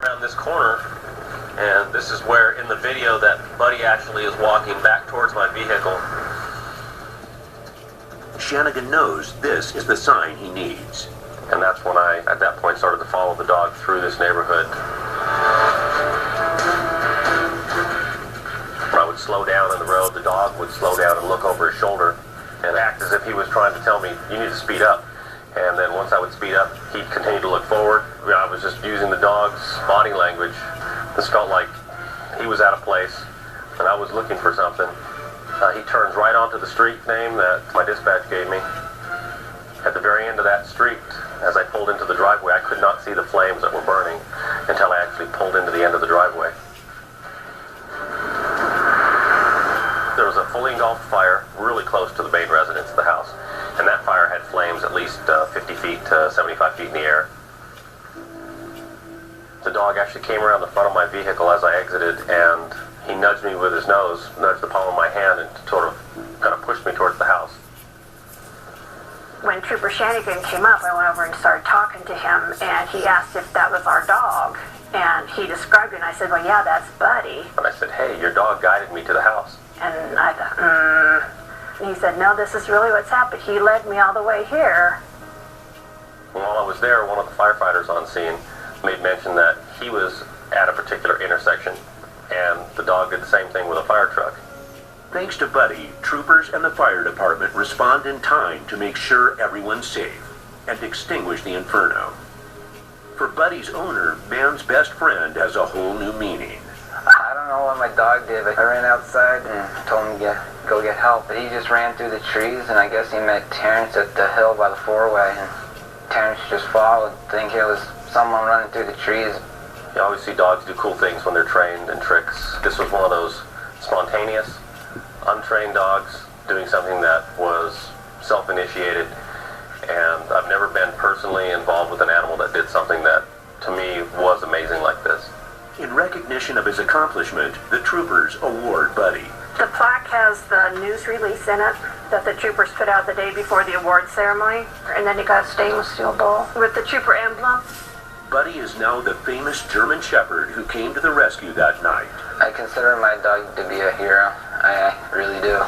Around this corner, and this is where in the video that Buddy actually is walking back towards my vehicle. Shanigan knows this is the sign he needs. And that's when I, at that point, started to follow the dog through this neighborhood. When I would slow down in the road, the dog would slow down and look over his shoulder and act as if he was trying to tell me, you need to speed up. And then once I would speed up, he'd continue to look forward. I was just using the dog's body language. This felt like he was out of place, and I was looking for something. He turns right onto the street name that my dispatch gave me. At the very end of that street, as I pulled into the driveway, I could not see the flames that were burning until I actually pulled into the end of the driveway. There was a fully engulfed fire really close to the main residence of the house, and that fire had flames at least 50 feet to 75 feet in the air. The dog actually came around the front of my vehicle as I exited, and he nudged me with his nose, nudged the palm of my hand, and sort of kind of pushed me towards the house. When Trooper Shanigan came up, I went over and started talking to him, and he asked if that was our dog, and he described it, and I said, well, yeah, that's Buddy. And I said, hey, your dog guided me to the house. And I thought, And he said, no, this is really what's happened. He led me all the way here. While I was there, one of the firefighters on scene made mention that he was at a particular intersection, and the dog did the same thing with a fire truck. Thanks to Buddy, troopers and the fire department respond in time to make sure everyone's safe and extinguish the inferno. For Buddy's owner, man's best friend has a whole new meaning. I don't know what my dog did, but I ran outside and told him to go get help. But he just ran through the trees, and I guess he met Terrence at the hill by the four-way, and Terrence just followed, thinking it was someone running through the trees. You always see dogs do cool things when they're trained and tricks. This was one of those spontaneous, untrained dogs doing something that was self-initiated, and I've never been personally involved with an animal that did something that, to me, was amazing like this. In recognition of his accomplishment, the troopers award Buddy. The plaque has the news release in it that the troopers put out the day before the award ceremony, and then he got a stainless steel bowl with the trooper emblem. Buddy is now the famous German Shepherd who came to the rescue that night. I consider my dog to be a hero. I really do.